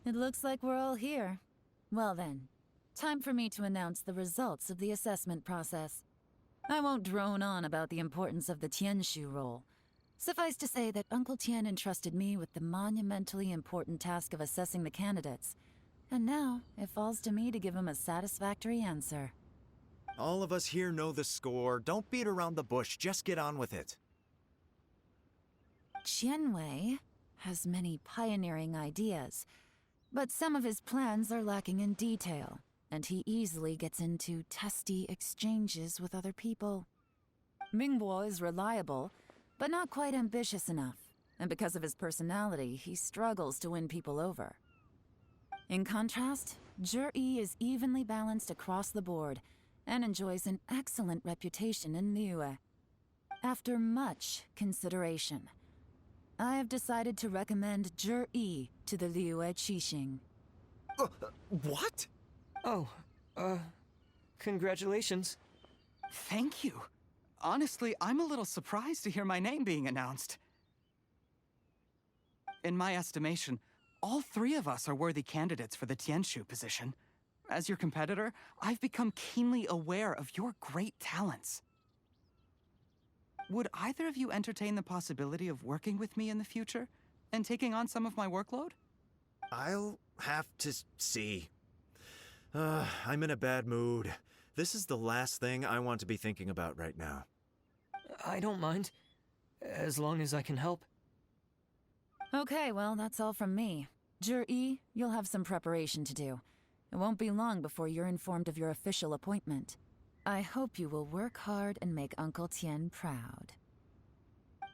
It looks like we're all here. Well then, time for me to announce the results of the assessment process. I won't drone on about the importance of the Tianshu role. Suffice to say that Uncle Tian entrusted me with the monumentally important task of assessing the candidates. And now, it falls to me to give him a satisfactory answer. All of us here know the score. Don't beat around the bush, just get on with it. Qianwei has many pioneering ideas, but some of his plans are lacking in detail, and he easily gets into testy exchanges with other people. Mingguo is reliable, but not quite ambitious enough, and because of his personality, he struggles to win people over. In contrast, Zhi is evenly balanced across the board, and enjoys an excellent reputation in Liyue. After much consideration, I have decided to recommend Zhi to the Liyue Qixing. What? Oh, congratulations. Thank you. Honestly, I'm a little surprised to hear my name being announced. In my estimation, all three of us are worthy candidates for the Tianshu position. As your competitor, I've become keenly aware of your great talents. Would either of you entertain the possibility of working with me in the future and taking on some of my workload? I'll have to see. I'm in a bad mood. This is the last thing I want to be thinking about right now. I don't mind, as long as I can help. Okay, well, that's all from me. Zhi, you'll have some preparation to do. It won't be long before you're informed of your official appointment. I hope you will work hard and make Uncle Tian proud.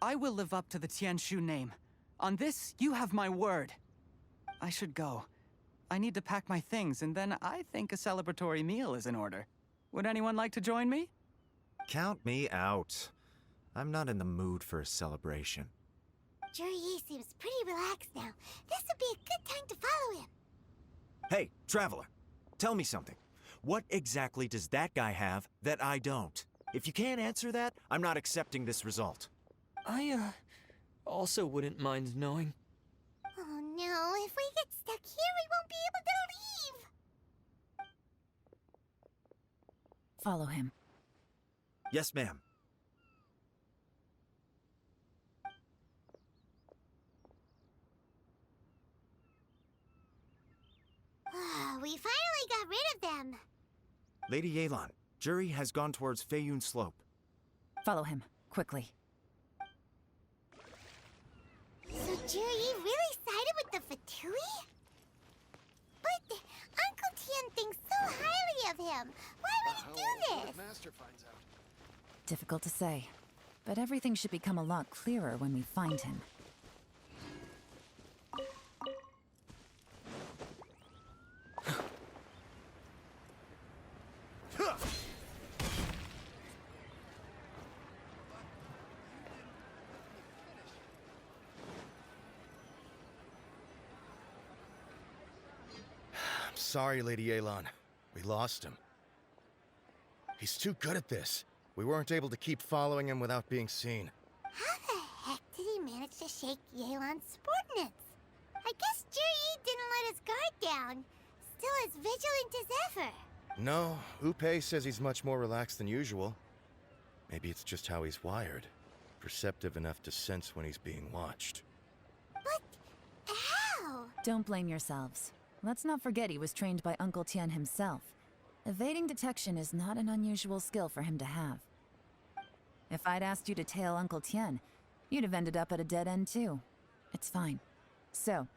I will live up to the Tianshu name. On this, you have my word. I should go. I need to pack my things, and then I think a celebratory meal is in order. Would anyone like to join me? Count me out. I'm not in the mood for a celebration. Zhi seems pretty relaxed now. This would be a good time to follow him. Hey, Traveler, tell me something. What exactly does that guy have that I don't? If you can't answer that, I'm not accepting this result. I, also wouldn't mind knowing. Oh no, if we get stuck here, we won't be able to leave! Follow him. Yes, ma'am. We finally got rid of them! Lady Yelan, Zhi has gone towards Feiyun Slope. Follow him, quickly. So Zhi really sided with the Fatui? But Uncle Tian thinks so highly of him. Why would he do this? Difficult to say, but everything should become a lot clearer when we find him. Sorry, Lady Yelan. We lost him. He's too good at this. We weren't able to keep following him without being seen. How the heck did he manage to shake Yelan's subordinates? I guess Zhi didn't let his guard down. Still as vigilant as ever. No, Upei says he's much more relaxed than usual. Maybe it's just how he's wired. Perceptive enough to sense when he's being watched. But how? Don't blame yourselves. Let's not forget he was trained by Uncle Tian himself. Evading detection is not an unusual skill for him to have. If I'd asked you to tail Uncle Tian, you'd have ended up at a dead end too. It's fine. So,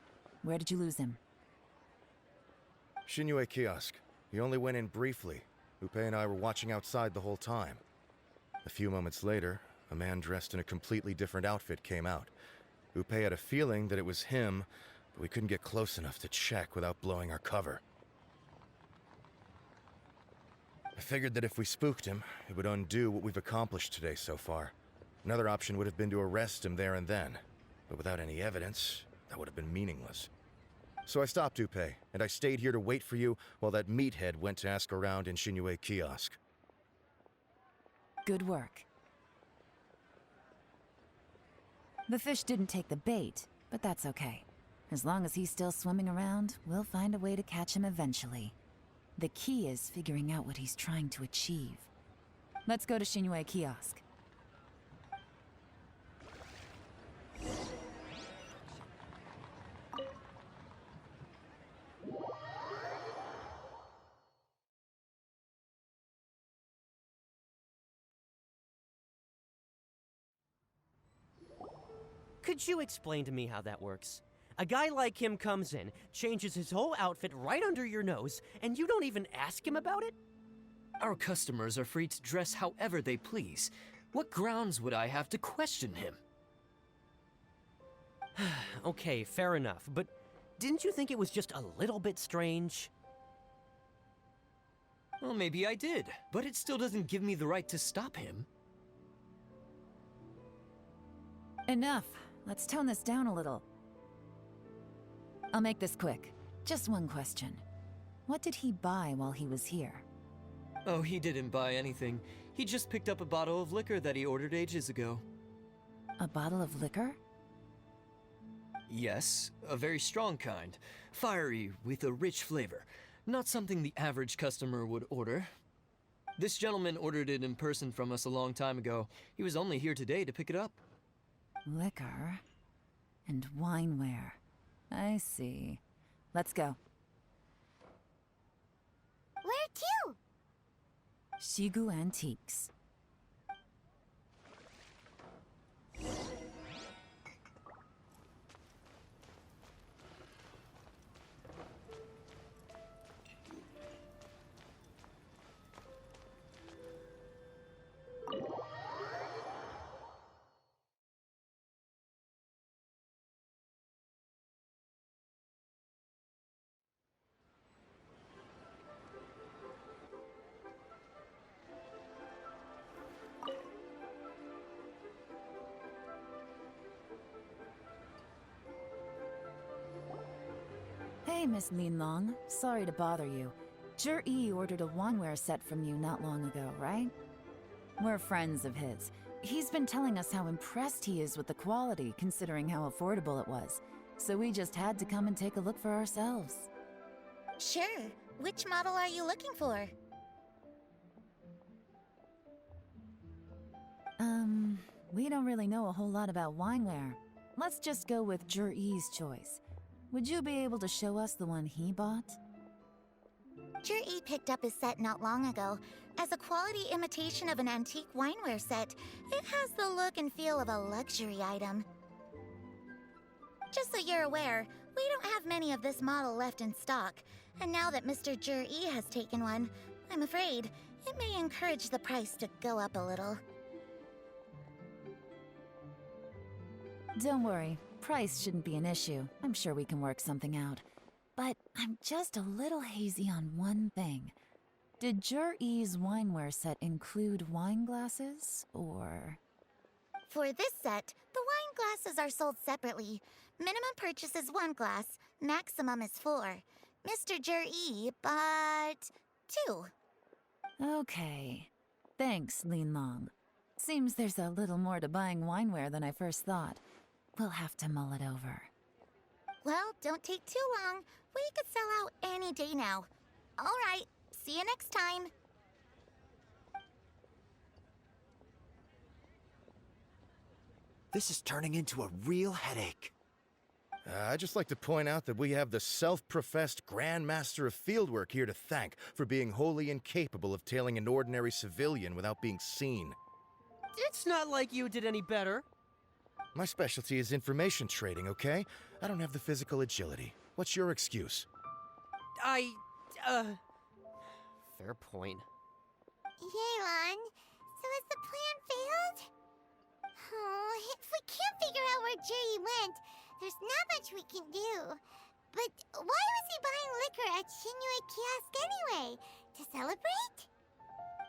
where did you lose him? Xinyue Kiosk. He only went in briefly. Upei and I were watching outside the whole time. A few moments later, a man dressed in a completely different outfit came out. Upei had a feeling that it was him, but we couldn't get close enough to check without blowing our cover. I figured that if we spooked him, it would undo what we've accomplished today so far. Another option would have been to arrest him there and then, but without any evidence, that would have been meaningless. So I stopped Upei, and I stayed here to wait for you while that meathead went to ask around in Xinyue Kiosk. Good work. The fish didn't take the bait, but that's okay. As long as he's still swimming around, we'll find a way to catch him eventually. The key is figuring out what he's trying to achieve. Let's go to Shinue Kiosk. Could you explain to me how that works? A guy like him comes in, changes his whole outfit right under your nose, and you don't even ask him about it? Our customers are free to dress however they please. What grounds would I have to question him? Okay, fair enough, but didn't you think it was just a little bit strange? Well, maybe I did, but it still doesn't give me the right to stop him. Enough. Let's tone this down a little. I'll make this quick. Just one question. What did he buy while he was here? Oh, he didn't buy anything. He just picked up a bottle of liquor that he ordered ages ago. A bottle of liquor? Yes, a very strong kind. Fiery, with a rich flavor. Not something the average customer would order. This gentleman ordered it in person from us a long time ago. He was only here today to pick it up. Liquor and wineware. I see. Let's go. Where to? Shigu Antiques. Hey, Miss Linlong. Sorry to bother you. Zhi ordered a wanware set from you not long ago, right? We're friends of his. He's been telling us how impressed he is with the quality, considering how affordable it was. So we just had to come and take a look for ourselves. Sure. Which model are you looking for? We don't really know a whole lot about wineware. Let's just go with Zhi's choice. Would you be able to show us the one he bought? Zhi picked up his set not long ago. As a quality imitation of an antique wineware set, it has the look and feel of a luxury item. Just so you're aware, we don't have many of this model left in stock, and now that Mr. Zhi has taken one, I'm afraid it may encourage the price to go up a little. Don't worry, price shouldn't be an issue. I'm sure we can work something out. But I'm just a little hazy on one thing. Did Zhi's wineware set include wine glasses, or...? For this set, the wine glasses are sold separately. Minimum purchase is 1 glass, maximum is 4. Mr. Zhi bought 2. Okay. Thanks, Linlong. Seems there's a little more to buying wineware than I first thought. We'll have to mull it over. Well, don't take too long. We could sell out any day now. All right, see you next time. This is turning into a real headache. I'd just like to point out that we have the self-professed Grand Master of Fieldwork here to thank for being wholly incapable of tailing an ordinary civilian without being seen. It's not like you did any better. My specialty is information trading, okay? I don't have the physical agility. What's your excuse? Fair point. Yelan, so has the plan failed? Oh, if we can't figure out where Zhi went, there's not much we can do. But why was he buying liquor at Shinue Kiosk anyway? To celebrate?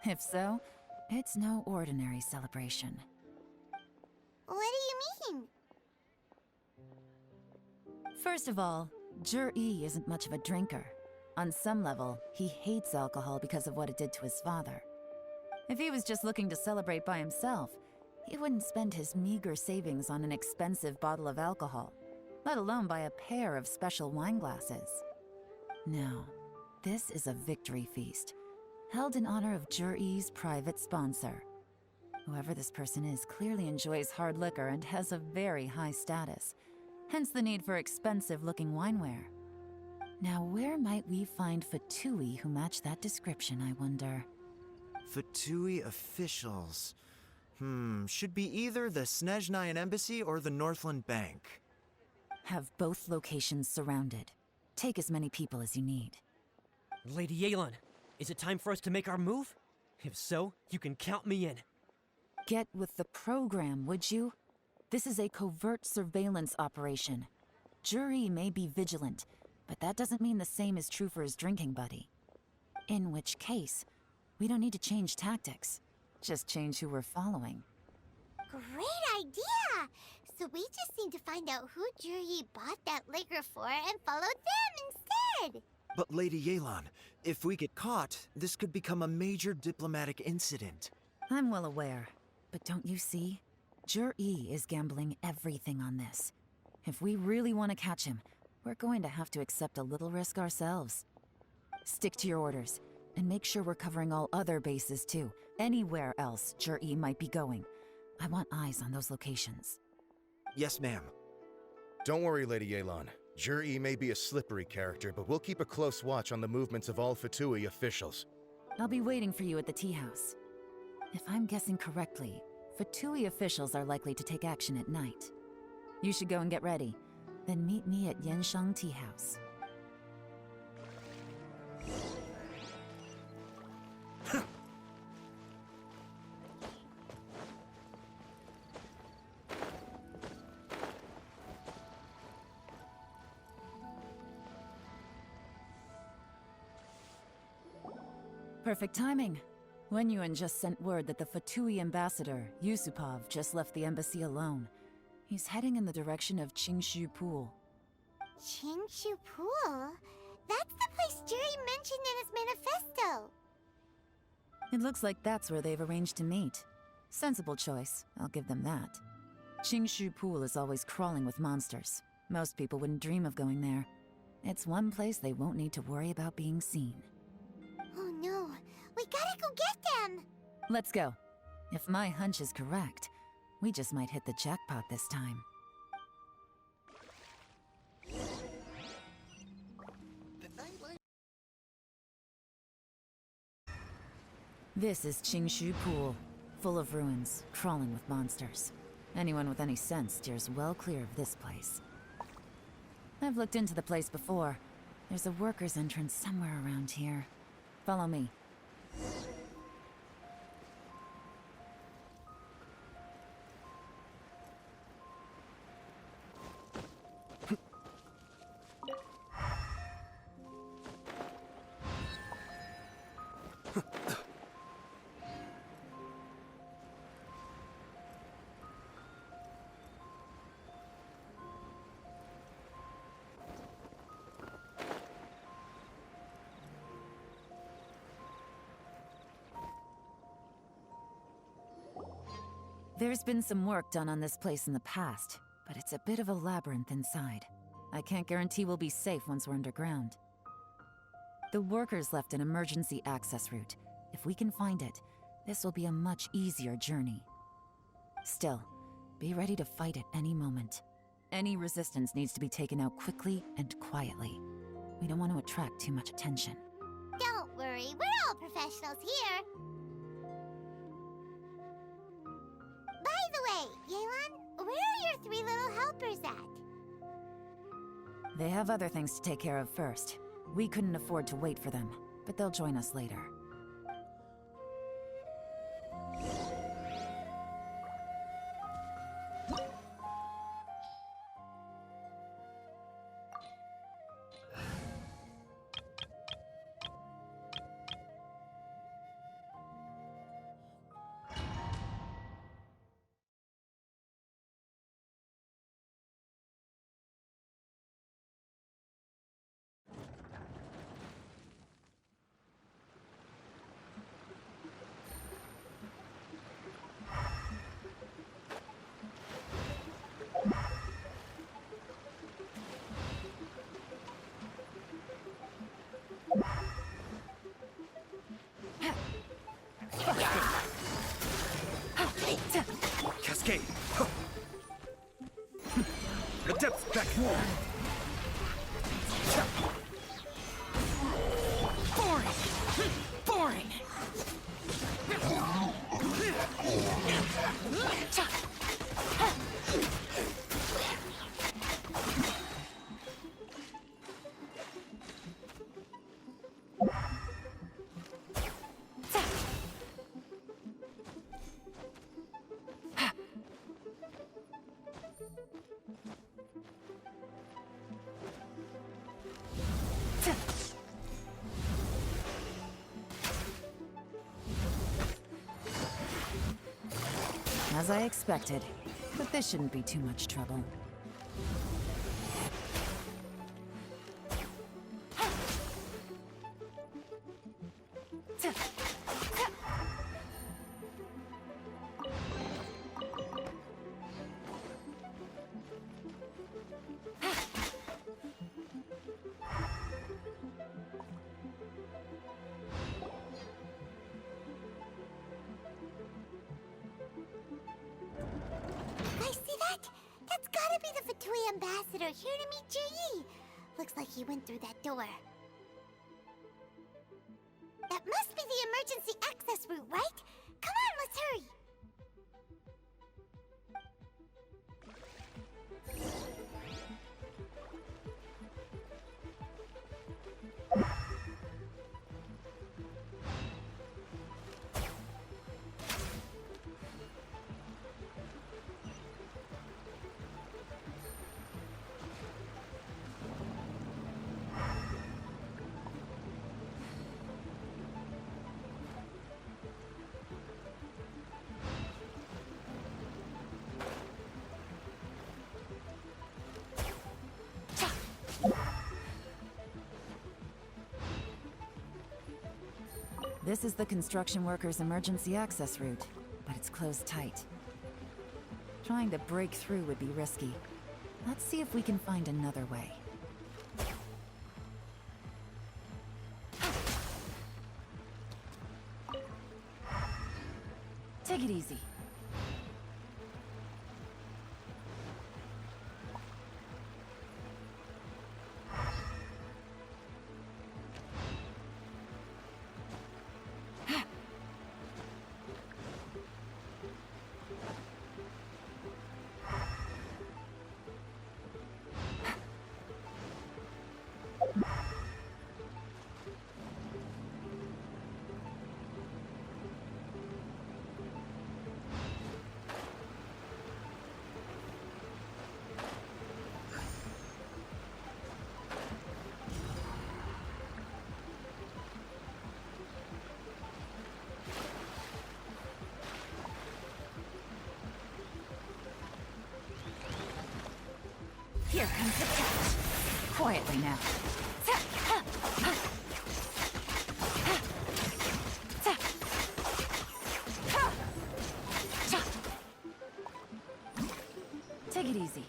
If so, it's no ordinary celebration. What do you mean? First of all, Zhi isn't much of a drinker. On some level, he hates alcohol because of what it did to his father. If he was just looking to celebrate by himself, he wouldn't spend his meager savings on an expensive bottle of alcohol. let alone buy a pair of special wine glasses. No, this is a victory feast, held in honor of Jur-E's private sponsor. Whoever this person is clearly enjoys hard liquor and has a very high status, hence the need for expensive-looking wineware. Now, where might we find Fatui who match that description, I wonder? Fatui officials. Should be either the Snezhnayan Embassy or the Northland Bank. Have both locations surrounded. Take as many people as you need. Lady Yelan, is it time for us to make our move? If so, you can count me in. Get with the program, would you? This is a covert surveillance operation. Jur-E may be vigilant, but that doesn't mean the same is true for his drinking buddy. In which case, we don't need to change tactics. Just change who we're following. Great idea! So we just need to find out who Jur-E bought that liquor for and follow them instead! But Lady Yelan, if we get caught, this could become a major diplomatic incident. I'm well aware, but don't you see? Jur-E is gambling everything on this. If we really want to catch him, we're going to have to accept a little risk ourselves. Stick to your orders, and make sure we're covering all other bases too. Anywhere else Jur-E might be going. I want eyes on those locations. Yes, ma'am. Don't worry, Lady Yelan. Jur-E may be a slippery character, but we'll keep a close watch on the movements of all Fatui officials. I'll be waiting for you at the tea house. If I'm guessing correctly, Fatui officials are likely to take action at night. You should go and get ready, then meet me at Yenshang Tea House. Perfect timing. Wenyuan just sent word that the Fatui ambassador, Yusupov, just left the embassy alone. He's heading in the direction of Qingshu Pool. Qingshu Pool? That's the place Jur-E mentioned in his manifesto! It looks like that's where they've arranged to meet. Sensible choice, I'll give them that. Qingshu Pool is always crawling with monsters. Most people wouldn't dream of going there. It's one place they won't need to worry about being seen. Oh no, we gotta go get them! Let's go. If my hunch is correct, we just might hit the jackpot this time. This is Qingshu Pool, full of ruins, crawling with monsters. Anyone with any sense steers well clear of this place. I've looked into the place before. There's a worker's entrance somewhere around here. Follow me. There's been some work done on this place in the past, but it's a bit of a labyrinth inside. I can't guarantee we'll be safe once we're underground. The workers left an emergency access route. If we can find it, this will be a much easier journey. Still, be ready to fight at any moment. Any resistance needs to be taken out quickly and quietly. We don't want to attract too much attention. Don't worry, we're all professionals here! By the way, Yelan, where are your three little helpers at? They have other things to take care of first. We couldn't afford to wait for them, but they'll join us later. The depths beckon. Boring! Boring! As I expected, but this shouldn't be too much trouble. I see that? That's gotta be the Fatui ambassador here to meet Ji. Looks like he went through that door. That must be the emergency access route, right? Come on, let's hurry. This is the construction workers' emergency access route, but it's closed tight. Trying to break through would be risky. Let's see if we can find another way. Take it easy. Here comes the test. Quietly now. Take it easy.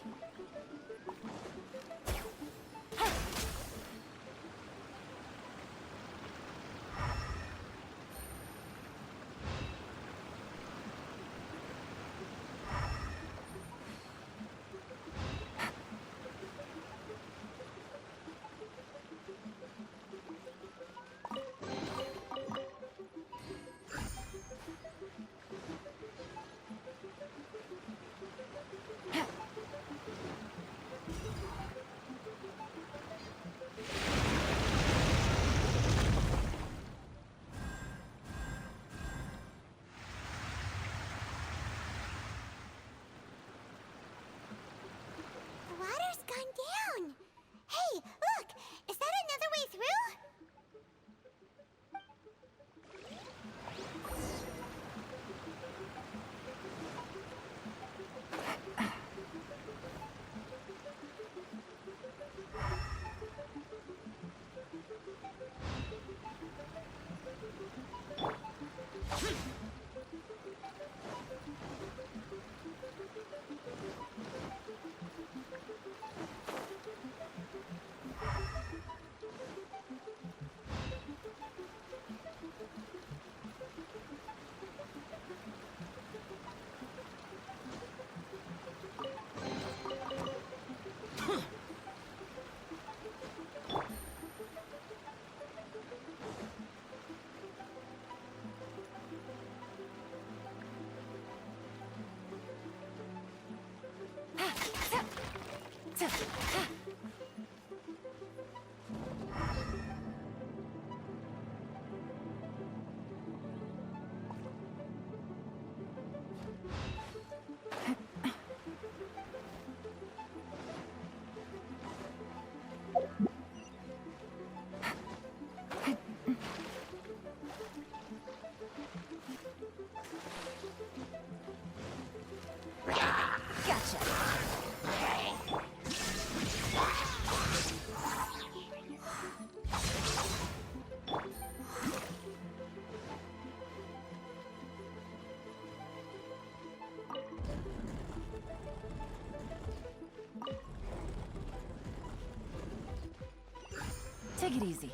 Gotcha. Take it easy.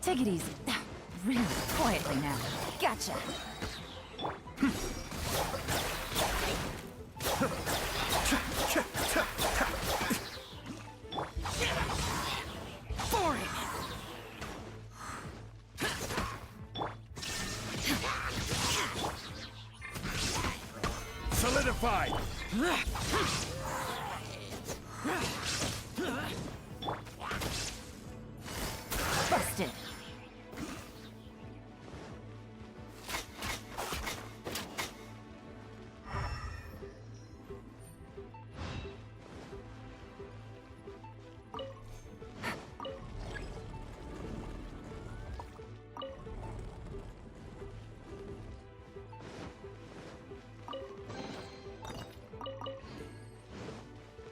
Take it easy. Really quietly now. Gotcha. Boring. Solidified! Busted.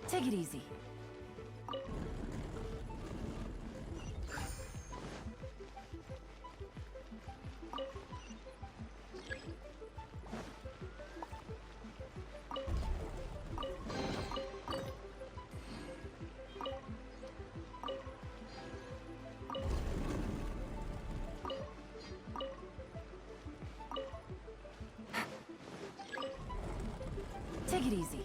Take it easy. Take it easy.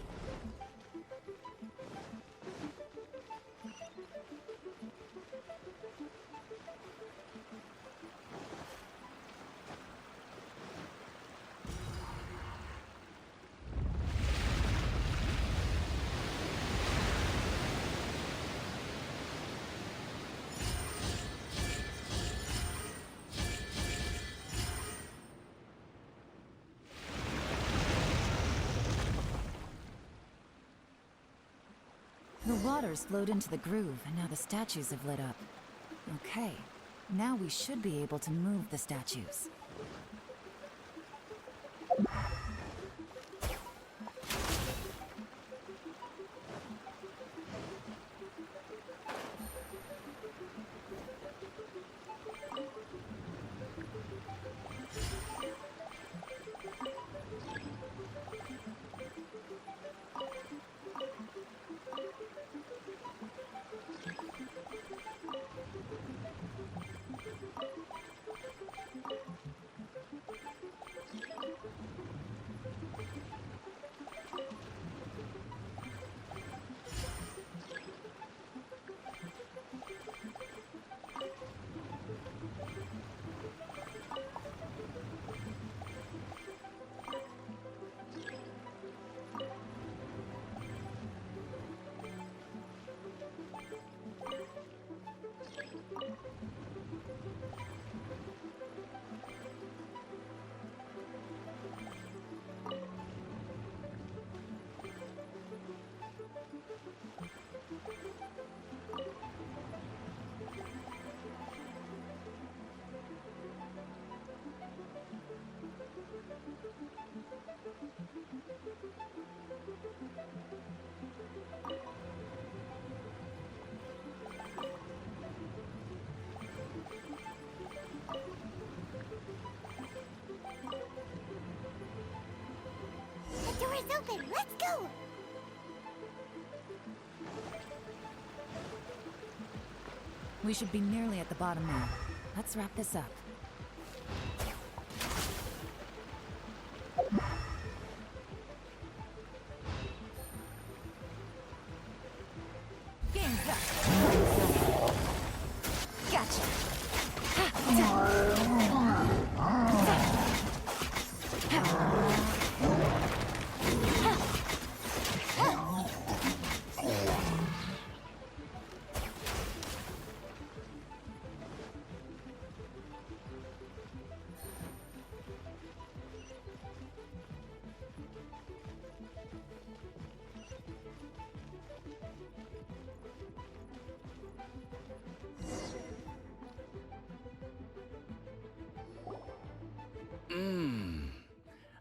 The water's flowed into the groove, and now the statues have lit up. Okay, now we should be able to move the statues. is open. Let's go. We should be nearly at the bottom now. Let's wrap this up. Game's up. Gotcha.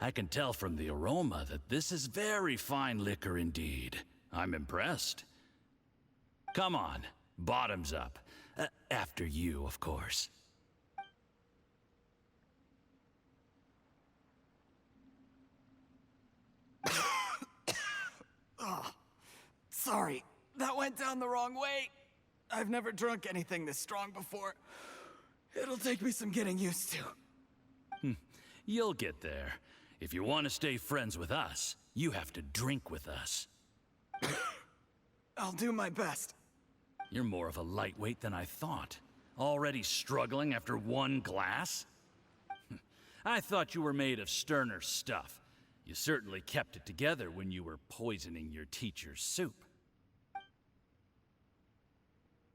I can tell from the aroma that this is very fine liquor indeed. I'm impressed. Come on, bottoms up. After you, of course. Sorry, that went down the wrong way. I've never drunk anything this strong before. It'll take me some getting used to. You'll get there. If you want to stay friends with us, you have to drink with us. I'll do my best. You're more of a lightweight than I thought. Already struggling after one glass? I thought you were made of sterner stuff. You certainly kept it together when you were poisoning your teacher's soup.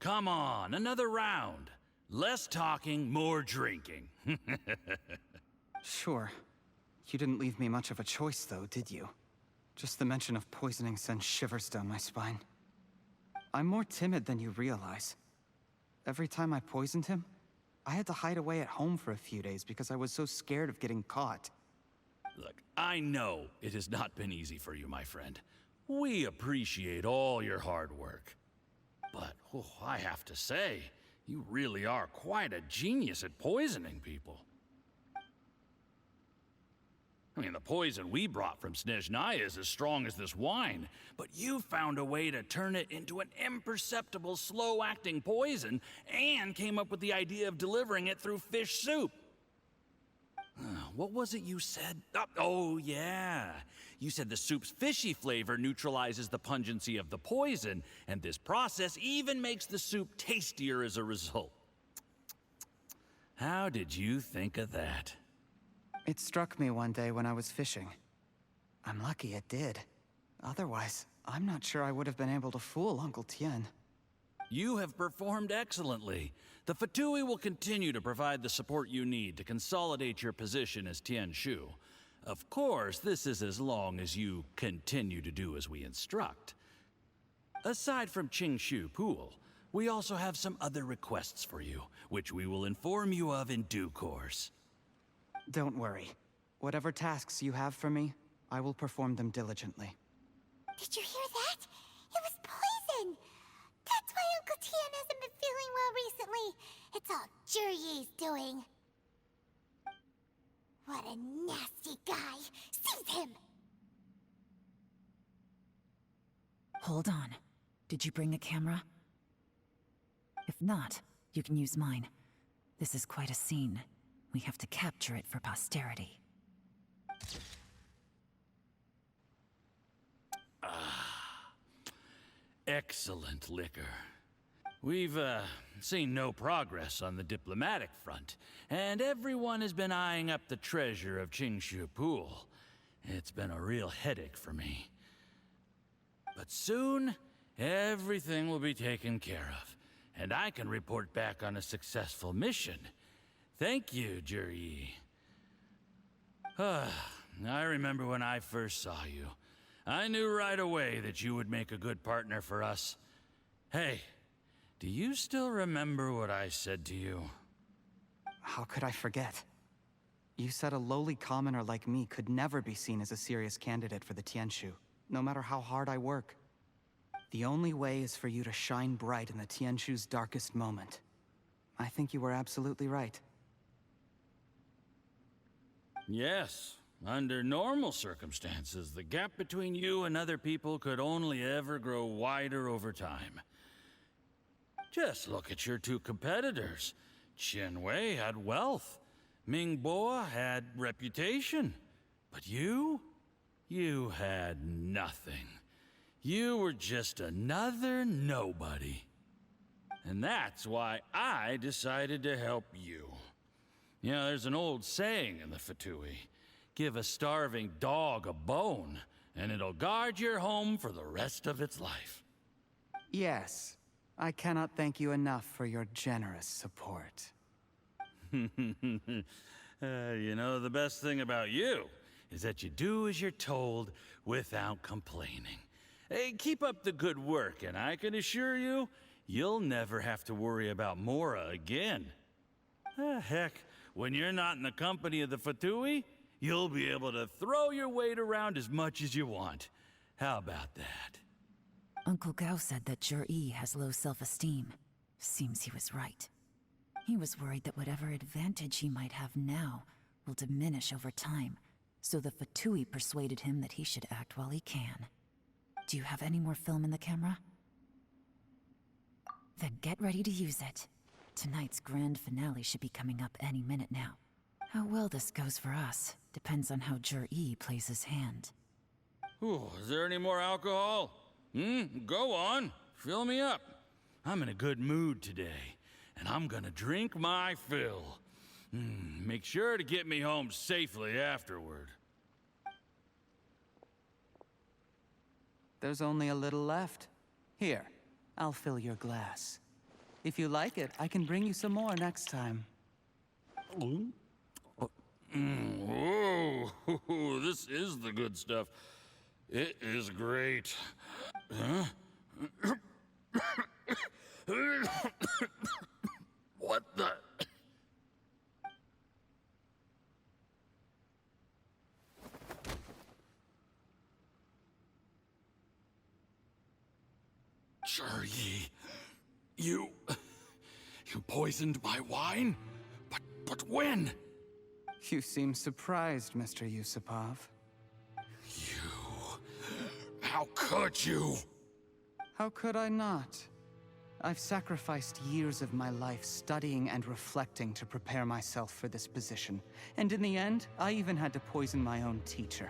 Come on, another round. Less talking, more drinking. Sure. You didn't leave me much of a choice, though, did you? Just the mention of poisoning sends shivers down my spine. I'm more timid than you realize. Every time I poisoned him, I had to hide away at home for a few days because I was so scared of getting caught. Look, I know it has not been easy for you, my friend. We appreciate all your hard work. But, I have to say, you really are quite a genius at poisoning people. I mean, the poison we brought from Snezhnaya is as strong as this wine, but you found a way to turn it into an imperceptible, slow-acting poison, and came up with the idea of delivering it through fish soup. What was it you said? Oh, yeah. You said the soup's fishy flavor neutralizes the pungency of the poison, and this process even makes the soup tastier as a result. How did you think of that? It struck me one day when I was fishing. I'm lucky it did. Otherwise, I'm not sure I would have been able to fool Uncle Tien. You have performed excellently. The Fatui will continue to provide the support you need to consolidate your position as Tien Shu. Of course, this is as long as you continue to do as we instruct. Aside from Qingshu Pool, we also have some other requests for you, which we will inform you of in due course. Don't worry. Whatever tasks you have for me, I will perform them diligently. Did you hear that? It was poison. That's why Uncle Tien hasn't been feeling well recently. It's all Jurye's doing. What a nasty guy. Seize him! Hold on. Did you bring a camera? If not, you can use mine. This is quite a scene. We have to capture it for posterity. Excellent liquor. We've, seen no progress on the diplomatic front, and everyone has been eyeing up the treasure of Qingshu Pool. It's been a real headache for me. But soon, everything will be taken care of, and I can report back on a successful mission. Thank you, Jurye. I remember when I first saw you. I knew right away that you would make a good partner for us. Hey, do you still remember what I said to you? How could I forget? You said a lowly commoner like me could never be seen as a serious candidate for the Tianshu, no matter how hard I work. The only way is for you to shine bright in the Tianshu's darkest moment. I think you were absolutely right. Yes, Under normal circumstances, the gap between you and other people could only ever grow wider over time. Just look at your two competitors. Chen Wei had wealth. Ming Boa had reputation. But you had nothing. You were just another nobody. And that's why I decided to help you. You know, there's an old saying in the Fatui. Give a starving dog a bone, and it'll guard your home for the rest of its life. Yes. I cannot thank you enough for your generous support. You know, the best thing about you is that you do as you're told without complaining. Hey, keep up the good work, and I can assure you, you'll never have to worry about Mora again. Heck, when you're not in the company of the Fatui, you'll be able to throw your weight around as much as you want. How about that? Uncle Gao said that Jur-E has low self-esteem. Seems he was right. He was worried that whatever advantage he might have now will diminish over time, so the Fatui persuaded him that he should act while he can. Do you have any more film in the camera? Then get ready to use it. Tonight's grand finale should be coming up any minute now. How well this goes for us depends on how Jur-E plays his hand. Ooh, is there any more alcohol? Go on. Fill me up. I'm in a good mood today, and I'm gonna drink my fill. Make sure to get me home safely afterward. There's only a little left. Here, I'll fill your glass. If you like it, I can bring you some more next time. Whoa, this is the good stuff. It is great. Huh? What the? Jur-E, you poisoned my wine? But when? You seem surprised, Mr. Yusupov. How could you? How could I not? I've sacrificed years of my life studying and reflecting to prepare myself for this position. And in the end, I even had to poison my own teacher.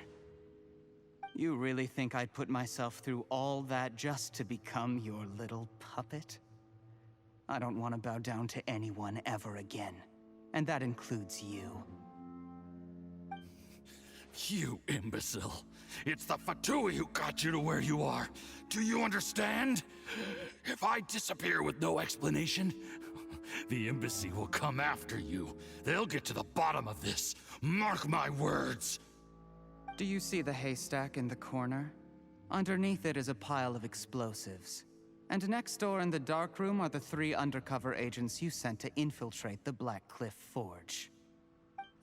You really think I'd put myself through all that just to become your little puppet? I don't want to bow down to anyone ever again. And that includes you. You imbecile. It's the Fatui who got you to where you are. Do you understand? If I disappear with no explanation, the embassy will come after you. They'll get to the bottom of this. Mark my words. Do you see the haystack in the corner? Underneath it is a pile of explosives. And next door in the dark room are the 3 undercover agents you sent to infiltrate the Black Cliff Forge.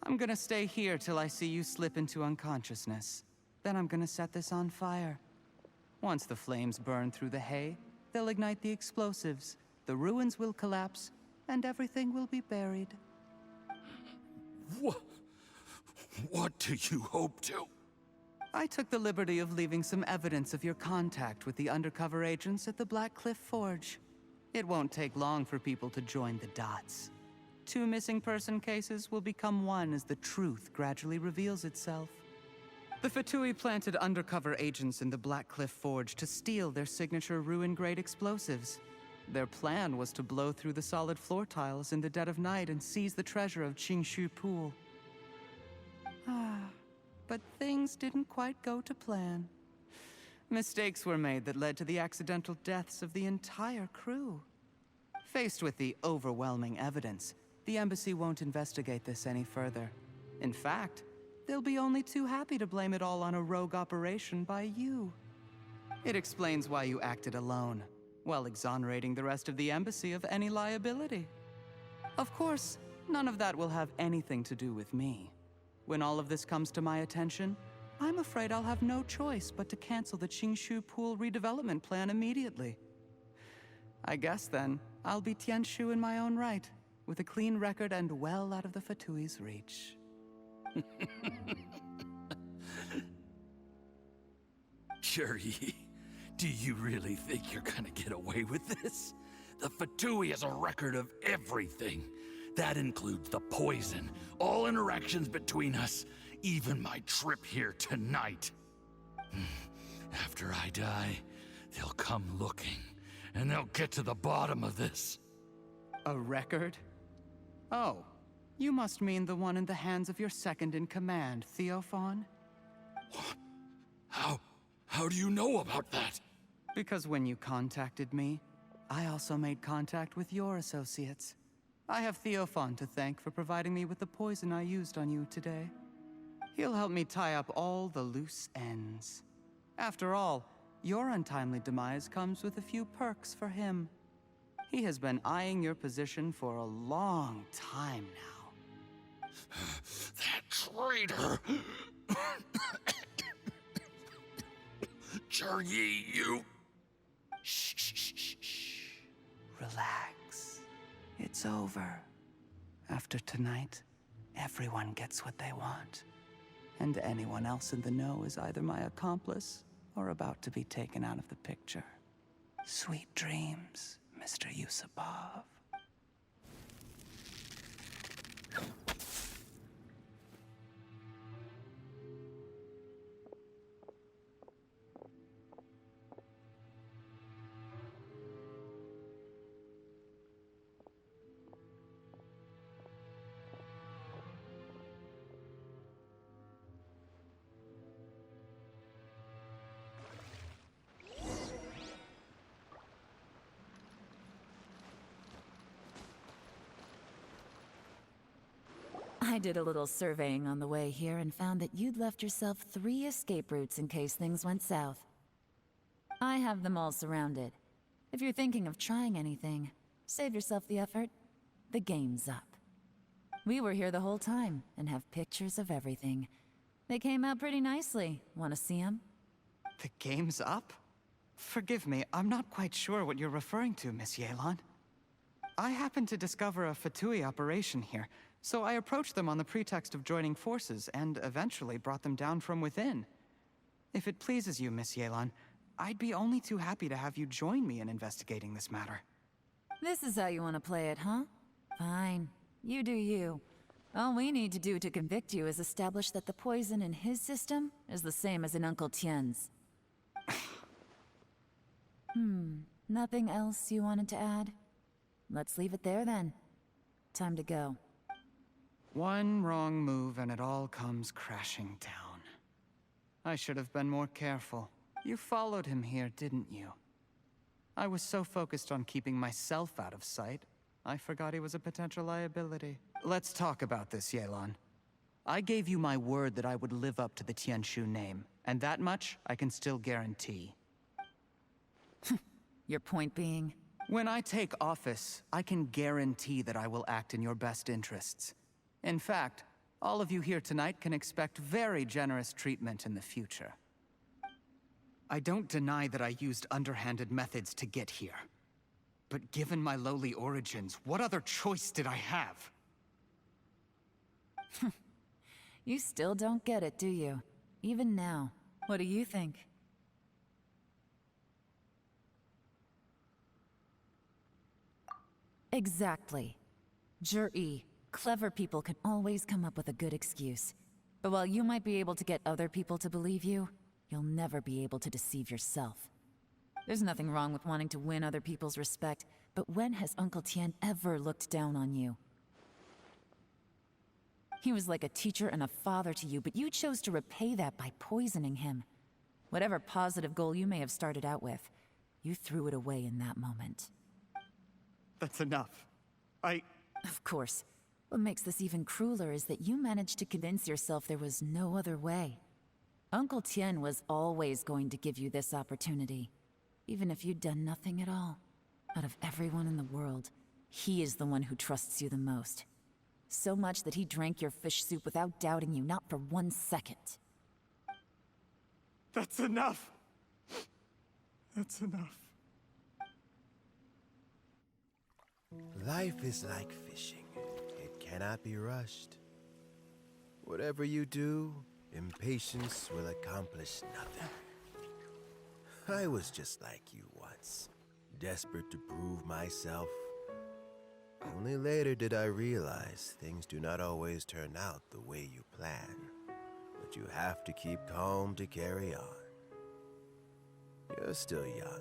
I'm gonna stay here till I see you slip into unconsciousness. Then I'm gonna set this on fire. Once the flames burn through the hay, they'll ignite the explosives, the ruins will collapse, and everything will be buried. What do you hope to? I took the liberty of leaving some evidence of your contact with the undercover agents at the Black Cliff Forge. It won't take long for people to join the dots. 2 missing person cases will become one as the truth gradually reveals itself. The Fatui planted undercover agents in the Black Cliff Forge to steal their signature ruin-grade explosives. Their plan was to blow through the solid floor tiles in the dead of night and seize the treasure of Qingshu Pool. But things didn't quite go to plan. Mistakes were made that led to the accidental deaths of the entire crew. Faced with the overwhelming evidence, the embassy won't investigate this any further. In fact, they'll be only too happy to blame it all on a rogue operation by you. It explains why you acted alone, while exonerating the rest of the embassy of any liability. Of course, none of that will have anything to do with me. When all of this comes to my attention, I'm afraid I'll have no choice but to cancel the Qingshu Pool redevelopment plan immediately. I guess then, I'll be Tianshu in my own right, with a clean record and well out of the Fatui's reach. Yuri, do you really think you're gonna get away with this? The Fatui has a record of everything. That includes the poison, all interactions between us, even my trip here tonight. After I die, they'll come looking, and they'll get to the bottom of this. A record? Oh, you must mean the one in the hands of your second-in-command, Theophan? How do you know about that? Because when you contacted me, I also made contact with your associates. I have Theophan to thank for providing me with the poison I used on you today. He'll help me tie up all the loose ends. After all, your untimely demise comes with a few perks for him. He has been eyeing your position for a long time now. That traitor! Yuri, you... Shh. Relax. It's over. After tonight, everyone gets what they want. And anyone else in the know is either my accomplice or about to be taken out of the picture. Sweet dreams, Mr. Yusupov. I did a little surveying on the way here and found that you'd left yourself 3 escape routes in case things went south. I have them all surrounded. If you're thinking of trying anything, save yourself the effort. The game's up. We were here the whole time and have pictures of everything. They came out pretty nicely. Want to see them? The game's up? Forgive me, I'm not quite sure what you're referring to, Miss Yelan. I happened to discover a Fatui operation here, so I approached them on the pretext of joining forces and eventually brought them down from within. If it pleases you, Miss Yelan, I'd be only too happy to have you join me in investigating this matter. This is how you want to play it, huh? Fine. You do you. All we need to do to convict you is establish that the poison in his system is the same as in Uncle Tien's. Nothing else you wanted to add? Let's leave it there then. Time to go. One wrong move and it all comes crashing down. I should have been more careful. You followed him here, didn't you? I was so focused on keeping myself out of sight, I forgot he was a potential liability. Let's talk about this, Yelan. I gave you my word that I would live up to the Tianshu name, and that much I can still guarantee. Your point being? When I take office, I can guarantee that I will act in your best interests. In fact, all of you here tonight can expect very generous treatment in the future. I don't deny that I used underhanded methods to get here. But given my lowly origins, what other choice did I have? You still don't get it, do you? Even now. What do you think? Exactly. Jur-E, clever people can always come up with a good excuse. But while you might be able to get other people to believe you, you'll never be able to deceive yourself. There's nothing wrong with wanting to win other people's respect, but when has Uncle Tien ever looked down on you? He was like a teacher and a father to you, but you chose to repay that by poisoning him. Whatever positive goal you may have started out with, you threw it away in that moment. That's enough. Of course. What makes this even crueler is that you managed to convince yourself there was no other way. Uncle Tien was always going to give you this opportunity, even if you'd done nothing at all. Out of everyone in the world, he is the one who trusts you the most. So much that he drank your fish soup without doubting you, not for 1 second. That's enough! That's enough. Life is like fishing. It cannot be rushed. Whatever you do, impatience will accomplish nothing. I was just like you once, desperate to prove myself. Only later did I realize things do not always turn out the way you plan, but you have to keep calm to carry on. You're still young.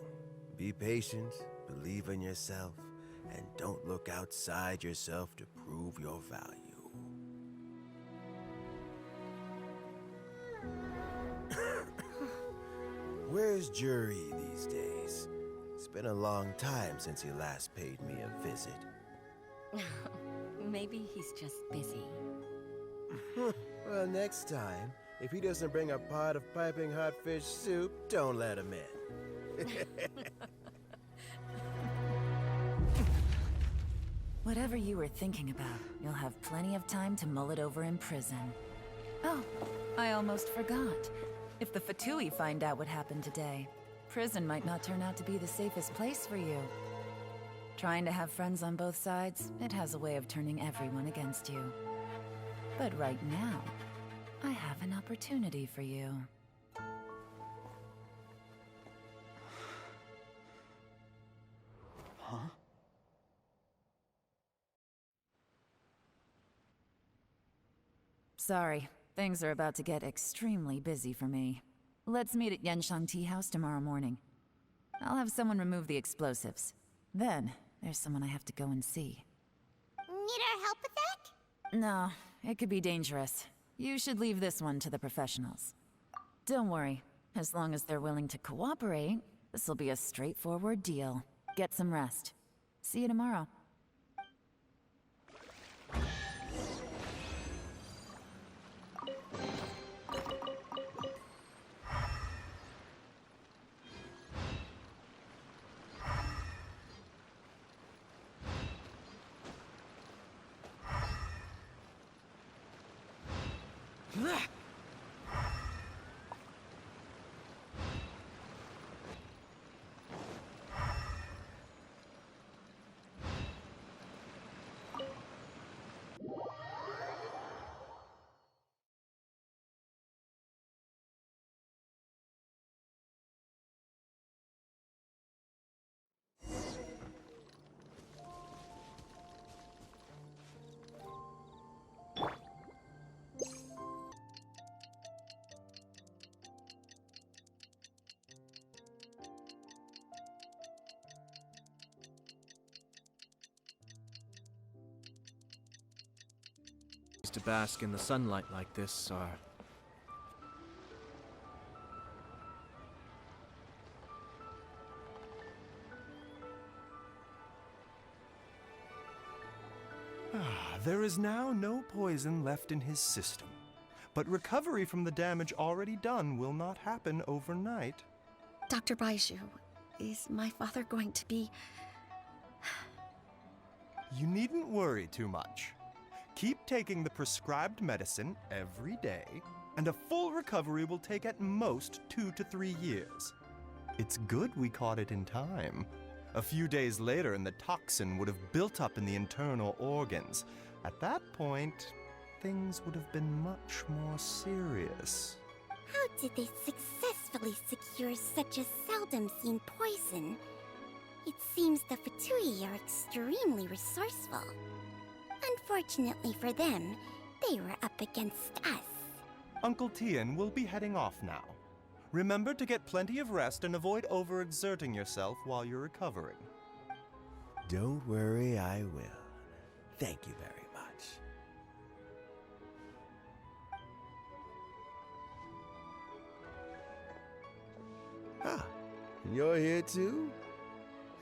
Be patient, believe in yourself, and don't look outside yourself to prove your value. Where's Jury these days? It's been a long time since he last paid me a visit. Maybe he's just busy. Well, next time, if he doesn't bring a pot of piping hot fish soup, don't let him in. Whatever you were thinking about, you'll have plenty of time to mull it over in prison. Oh, I almost forgot. If the Fatui find out what happened today, prison might not turn out to be the safest place for you. Trying to have friends on both sides, it has a way of turning everyone against you. But right now, I have an opportunity for you. Huh? Sorry, things are about to get extremely busy for me. Let's meet at Yenshang Tea House tomorrow morning. I'll have someone remove the explosives. Then, there's someone I have to go and see. Need our help with that? No, it could be dangerous. You should leave this one to the professionals. Don't worry, as long as they're willing to cooperate, this'll be a straightforward deal. Get some rest. See you tomorrow. To bask in the sunlight like this are... There is now no poison left in his system, but recovery from the damage already done will not happen overnight. Dr. Baiju, is my father going to be... You needn't worry too much. Keep taking the prescribed medicine every day, and a full recovery will take at most 2 to 3 years. It's good we caught it in time. A few days later, and the toxin would have built up in the internal organs. At that point, things would have been much more serious. How did they successfully secure such a seldom-seen poison? It seems the Fatui are extremely resourceful. Unfortunately for them, they were up against us. Uncle Tian will be heading off now. Remember to get plenty of rest and avoid overexerting yourself while you're recovering. Don't worry, I will. Thank you very much. Ah, you're here too?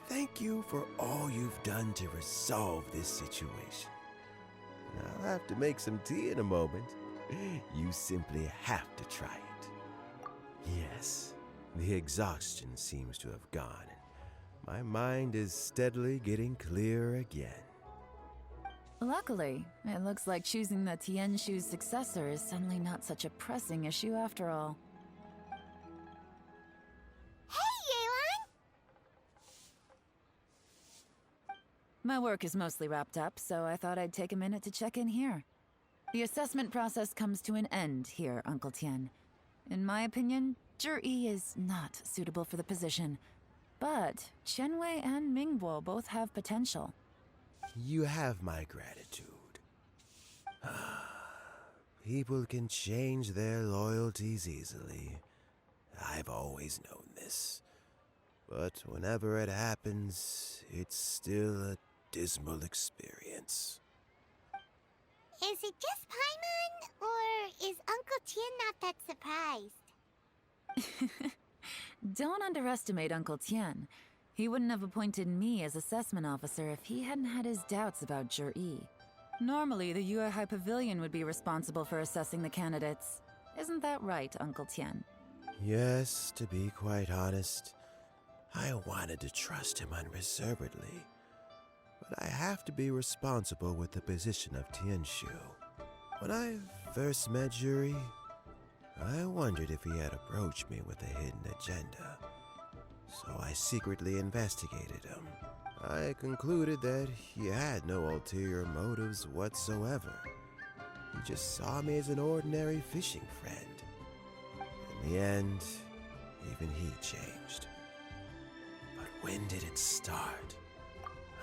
Thank you for all you've done to resolve this situation. I'll have to make some tea in a moment. You simply have to try it. Yes, the exhaustion seems to have gone, and my mind is steadily getting clear again. Luckily, it looks like choosing the Tianshu's successor is suddenly not such a pressing issue after all. Hey, Yelan! My work is mostly wrapped up, so I thought I'd take a minute to check in here. The assessment process comes to an end here, Uncle Tian. In my opinion, Zhi is not suitable for the position. But Qianwei and Mingbo both have potential. You have my gratitude. People can change their loyalties easily. I've always known this. But whenever it happens, it's still a dismal experience. Is it just Paimon, or is Uncle Tien not that surprised? Don't underestimate Uncle Tien. He wouldn't have appointed me as assessment officer if he hadn't had his doubts about Zhi. Normally, the Yue High Pavilion would be responsible for assessing the candidates. Isn't that right, Uncle Tien? Yes, to be quite honest, I wanted to trust him unreservedly. But I have to be responsible with the position of Tianshu. When I first met Zhi, I wondered if he had approached me with a hidden agenda. So I secretly investigated him. I concluded that he had no ulterior motives whatsoever. He just saw me as an ordinary fishing friend. In the end, even he changed. But when did it start?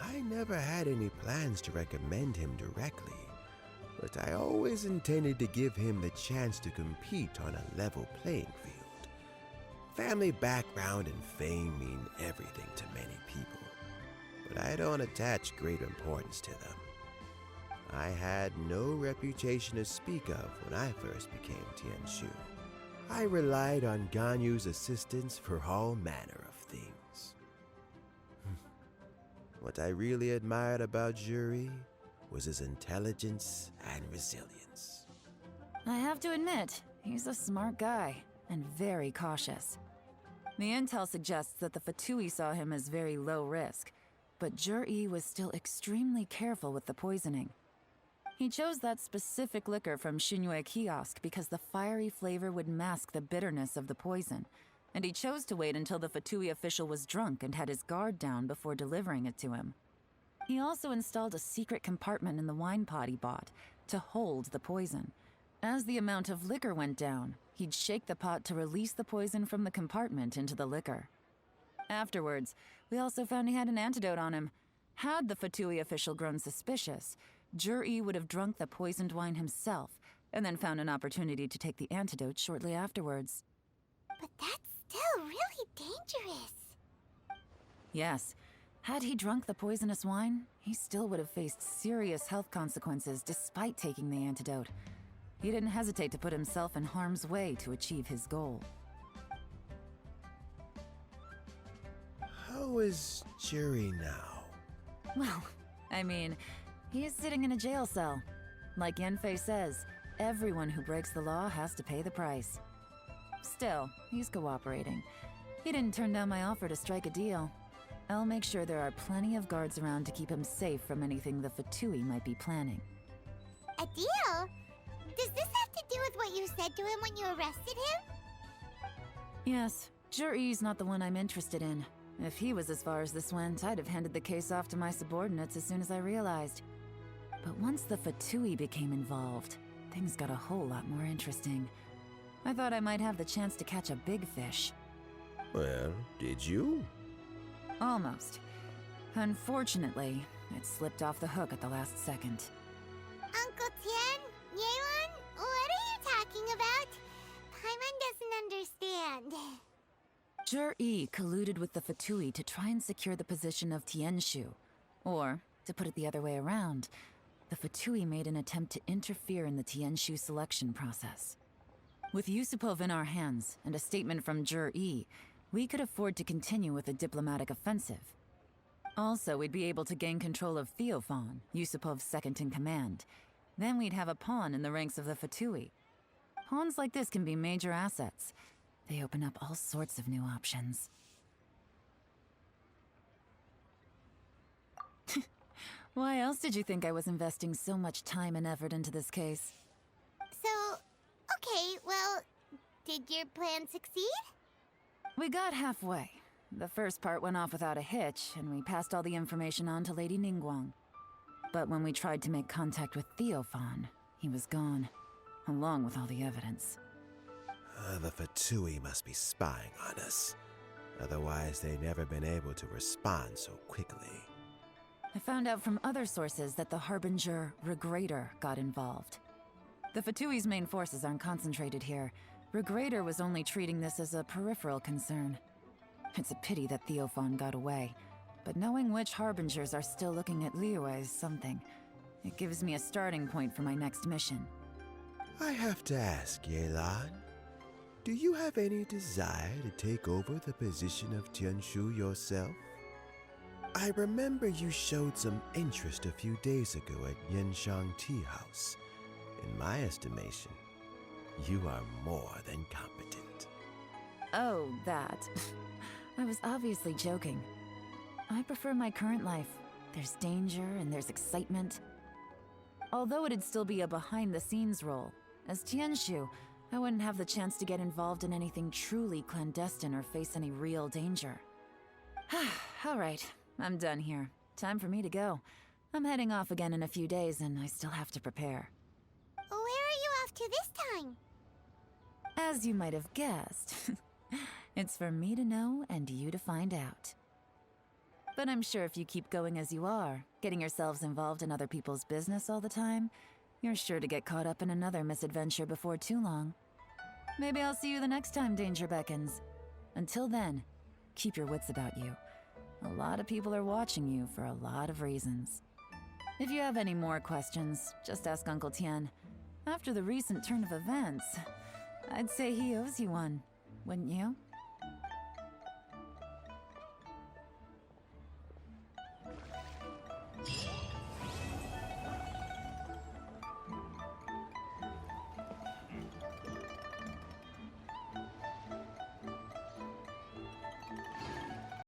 I never had any plans to recommend him directly, but I always intended to give him the chance to compete on a level playing field. Family background and fame mean everything to many people, but I don't attach great importance to them. I had no reputation to speak of when I first became Tianshu. I relied on Ganyu's assistance for all manner of things. What I really admired about Zhi was his intelligence and resilience. I have to admit, he's a smart guy, and very cautious. The intel suggests that the Fatui saw him as very low risk, but Zhi was still extremely careful with the poisoning. He chose that specific liquor from Xinyue Kiosk because the fiery flavor would mask the bitterness of the poison, and he chose to wait until the Fatui official was drunk and had his guard down before delivering it to him. He also installed a secret compartment in the wine pot he bought to hold the poison. As the amount of liquor went down, he'd shake the pot to release the poison from the compartment into the liquor. Afterwards, we also found he had an antidote on him. Had the Fatui official grown suspicious, Zhi would have drunk the poisoned wine himself, and then found an opportunity to take the antidote shortly afterwards. But that's still really dangerous. Yes. Had he drunk the poisonous wine, he still would have faced serious health consequences despite taking the antidote. He didn't hesitate to put himself in harm's way to achieve his goal. How is Zhi now? Well, I mean, he's sitting in a jail cell. Like Yanfei says, everyone who breaks the law has to pay the price. Still, he's cooperating. He didn't turn down my offer to strike a deal. I'll make sure there are plenty of guards around to keep him safe from anything the Fatui might be planning. A deal? Does this have to do with what you said to him when you arrested him? Yes, Zhi's not the one I'm interested in. If he was as far as this went, I'd have handed the case off to my subordinates as soon as I realized. But once the Fatui became involved, things got a whole lot more interesting. I thought I might have the chance to catch a big fish. Well, did you? Almost. Unfortunately, it slipped off the hook at the last second. Uncle Tien? Yelan? What are you talking about? Paimon doesn't understand. Zhi colluded with the Fatui to try and secure the position of Tianshu. Or, to put it the other way around, the Fatui made an attempt to interfere in the Tianshu selection process. With Yusupov in our hands and a statement from Zhi, we could afford to continue with a diplomatic offensive. Also, we'd be able to gain control of Theophan, Yusupov's second-in-command. Then we'd have a pawn in the ranks of the Fatui. Pawns like this can be major assets. They open up all sorts of new options. Why else did you think I was investing so much time and effort into this case? So, okay, well, did your plan succeed? We got halfway. The first part went off without a hitch, and we passed all the information on to Lady Ningguang. But when we tried to make contact with Theophan, he was gone, along with all the evidence. The Fatui must be spying on us. Otherwise, they'd never been able to respond so quickly. I found out from other sources that the Harbinger Regrator got involved. The Fatui's main forces aren't concentrated here. Regrator was only treating this as a peripheral concern. It's a pity that Theophan got away, but knowing which Harbingers are still looking at Liyue is something. It gives me a starting point for my next mission. I have to ask, Yelan, do you have any desire to take over the position of Tianshu yourself? I remember you showed some interest a few days ago at Yenshang Tea House. In my estimation, you are more than competent. Oh, that. I was obviously joking. I prefer my current life. There's danger and there's excitement. Although it'd still be a behind-the-scenes role, as Tianshu, I wouldn't have the chance to get involved in anything truly clandestine or face any real danger. All right, I'm done here. Time for me to go. I'm heading off again in a few days, and I still have to prepare. Where are you off to this time? As you might have guessed, it's for me to know and you to find out. But I'm sure if you keep going as you are, getting yourselves involved in other people's business all the time, you're sure to get caught up in another misadventure before too long. Maybe I'll see you the next time danger beckons. Until then, keep your wits about you. A lot of people are watching you for a lot of reasons. If you have any more questions, just ask Uncle Tian. After the recent turn of events, I'd say he owes you one, wouldn't you?